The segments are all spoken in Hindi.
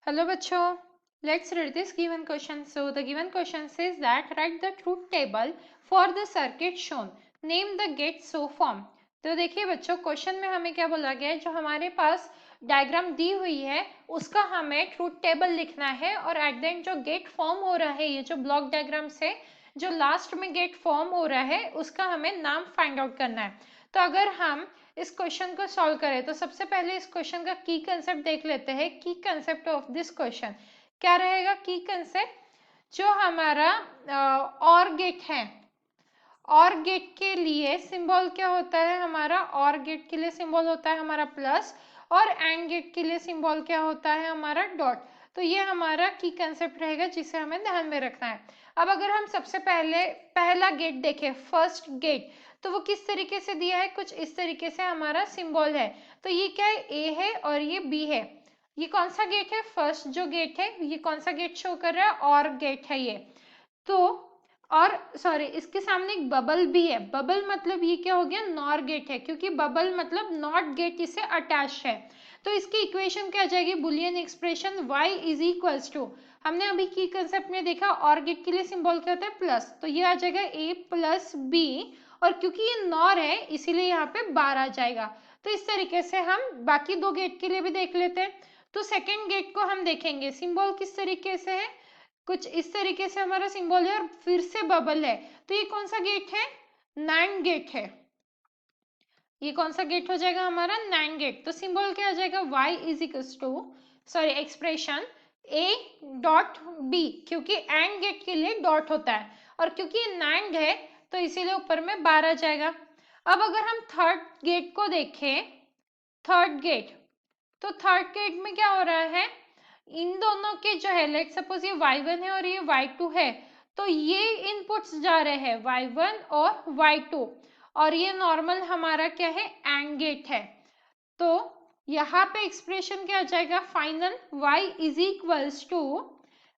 Hello बच्चों, let's read this given question. So the given question says that write the truth table for the circuit shown. Name the gate so form. तो देखिए बच्चों, क्वेश्चन में हमें क्या बोला गया है, जो हमारे पास डायग्राम दी हुई है उसका हमें ट्रूथ टेबल लिखना है और एट द एंड जो गेट फॉर्म हो रहा है, ये जो ब्लॉक डायग्राम से जो लास्ट में गेट फॉर्म हो रहा है उसका हमें नाम फाइंड आउट करना है। तो अगर हम इस क्वेश्चन को सॉल्व करें तो सबसे पहले इस क्वेश्चन का की कंसेप्ट देख लेते हैं। की कंसेप्ट ऑफ दिस क्वेश्चन क्या रहेगा? की कंसेप्ट जो हमारा और गेट है, और गेट के लिए सिंबल क्या होता है हमारा? और गेट के लिए सिंबल होता है हमारा प्लस, और एंड गेट के लिए सिंबल क्या होता है हमारा? डॉट। तो ये हमारा की कंसेप्ट रहेगा जिसे हमें ध्यान में रखना है। अब अगर हम सबसे पहले पहला गेट देखें, फर्स्ट गेट, तो वो किस तरीके से दिया है? कुछ इस तरीके से हमारा सिंबल है। तो ये क्या है? ए है और ये बी है। ये कौन सा गेट है? फर्स्ट जो गेट है, ये कौन सा गेट शो कर रहा है? और गेट है ये। तो और सॉरी, इसके सामने एक बबल भी है। बबल मतलब ये क्या हो गया? नॉर गेट है, क्योंकि बबल मतलब नॉट गेट इससे अटैच है। तो इसकी इक्वेशन क्या आ जाएगी? Boolean expression y is equals to, हमने अभी की कंसेप्ट में देखा और गेट के लिए सिंबल क्या होता है? प्लस। तो ये आ जाएगा a प्लस बी, और क्योंकि ये नॉर है इसीलिए यहाँ पे बार आ जाएगा। तो इस तरीके से हम बाकी दो गेट के लिए भी देख लेते हैं। तो सेकेंड गेट को हम देखेंगे, सिंबल किस तरीके से है? कुछ इस तरीके से हमारा सिंबल है और फिर से बबल है। तो ये कौन सा गेट है? नैंड गेट है। ये कौन सा गेट हो जाएगा हमारा? NAND gate. तो सिंबल क्या आ जाएगा? y is equals to, sorry expression a dot b, क्योंकि एंड गेट के लिए डॉट होता है और क्योंकि ये नैंड है तो इसीलिए ऊपर में बार आ जाएगा। अब अगर हम थर्ड गेट को देखें, थर्ड गेट, तो थर्ड गेट में क्या हो रहा है? इन दोनों के जो है, लेट सपोज ये y1 है और ये y2 है, तो ये इनपुट्स जा रहे हैं y1 और y2, और ये नॉर्मल हमारा क्या है? एंड गेट है। तो यहाँ पे एक्सप्रेशन क्या आ जाएगा? Final y is equals to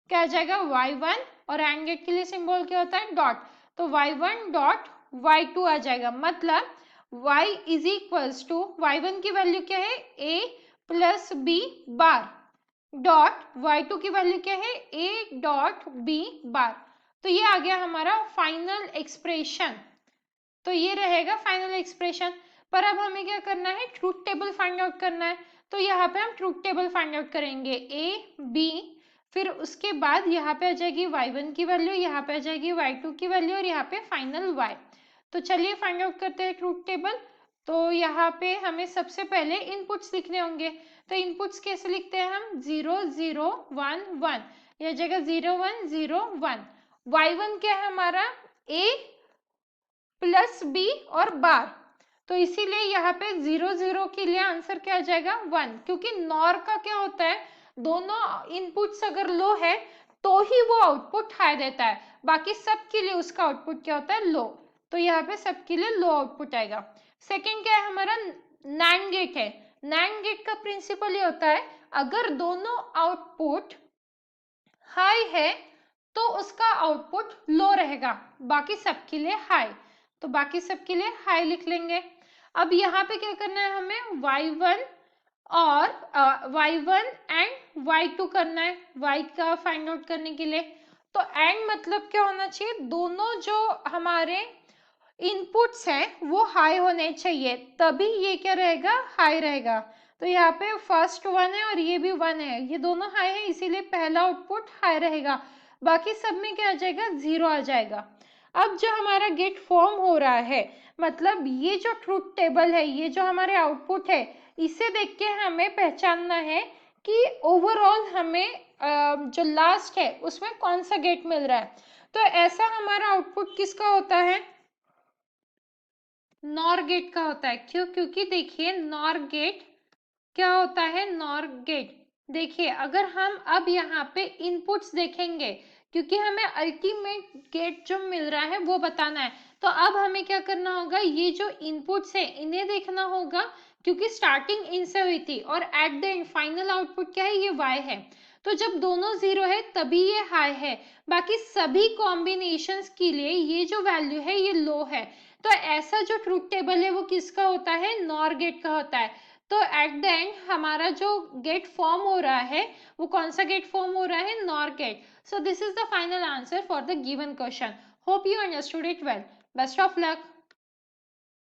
क्या आ जाएगा? y1, और एंड गेट के लिए सिंबल क्या होता है? डॉट। तो y1 डॉट y2 आ जाएगा। मतलब y is equals to, y1 की वैल्यू क्या है? a plus B bar, dot y2 की वैल्यू क्या है? a dot b bar. तो ये आ गया हमारा फाइनल एक्सप्रेशन। तो ये रहेगा फाइनल एक्सप्रेशन। पर अब हमें क्या करना है? ट्रूथ टेबल फाइंड आउट करना है। तो यहाँ पे हम ट्रूथ टेबल फाइंड आउट करेंगे, a b, फिर उसके बाद यहाँ पे आ जाएगी y1 की वैल्यू, यहाँ पे आ जाएगी y2 की वैल्यू, और यहाँ पे फाइनल y। तो चलिए फाइंड आउट करते हैं ट्रूथ टेबल। तो यहाँ पे हमें सबसे पहले इनपुट्स लिखने होंगे। तो इनपुट्स कैसे लिखते हैं हम? 0 0 1 1, यह जगह 0 1 0 1। y1 क्या है हमारा? a प्लस बी और बार। तो इसीलिए यहाँ पे 0 0 के लिए आंसर क्या आ जाएगा? 1, क्योंकि नॉर का क्या होता है? दोनों इनपुट्स अगर लो है तो ही वो आउटपुट हाई देता है, बाकी सबके लिए उसका आउटपुट क्या होता है? लो। तो यहाँ पे सबके लिए लो आउटपुट आएगा। सेकेंड क्या है हमारा? नैंड गेट है। नैंड गेट का प्रिंसिपल ये होता है, अगर दोनों आउटपुट हाई है तो उसका आउटपुट लो रहेगा, बाकी सबके लिए हाई। तो बाकी सबके लिए हाई लिख लेंगे। अब यहाँ पे क्या करना है हमें? y1 और y1 एंड y2 करना है, y का फाइंड आउट करने के लिए। तो एंड मतलब क्या होना चाहिए? दोनों जो हमारे इनपुट्स हैं वो हाई होने चाहिए, तभी ये क्या रहेगा? हाई रहेगा। तो यहाँ पे फर्स्ट 1 है और ये भी 1 है, ये दोनों हाई है इसीलिए पहला आउटपुट हाई रहेगा, बाकी सब में क्या आ जाएगा? 0 आ जाएगा। अब जो हमारा गेट फॉर्म हो रहा है, मतलब ये जो ट्रूथ टेबल है, ये जो हमारे आउटपुट है, इसे देख के हमें पहचानना है कि ओवरऑल हमें जो लास्ट है उसमें कौन सा गेट मिल रहा है। तो ऐसा हमारा आउटपुट किसका होता है? नॉर गेट का होता है। क्यों? क्योंकि देखिए नॉर गेट क्या होता है? नॉर गेट, देखिए अगर हम अब यहाँ पे इनपुट्स देखेंगे, क्योंकि हमें अल्टीमेट गेट जो मिल रहा है वो बताना है, तो अब हमें क्या करना होगा? ये जो इनपुट्स है इन्हें देखना होगा, क्योंकि स्टार्टिंग इनसे हुई थी और at the end final output क्या है? ये y है। तो जब दोनों 0 है तभी ये हाई है, बाकी सभी कॉम्बिनेशंस के लिए ये जो वैल्यू है ये लो है। तो ऐसा जो ट्रूथ टेबल है वो किसका होता है? नॉर गेट का होता है। तो एट द एंड हमारा जो गेट फॉर्म हो रहा है वो कौन सा गेट फॉर्म हो रहा है, NOR gate. So this is the final answer for the given question. Hope you understood it well. Best of luck.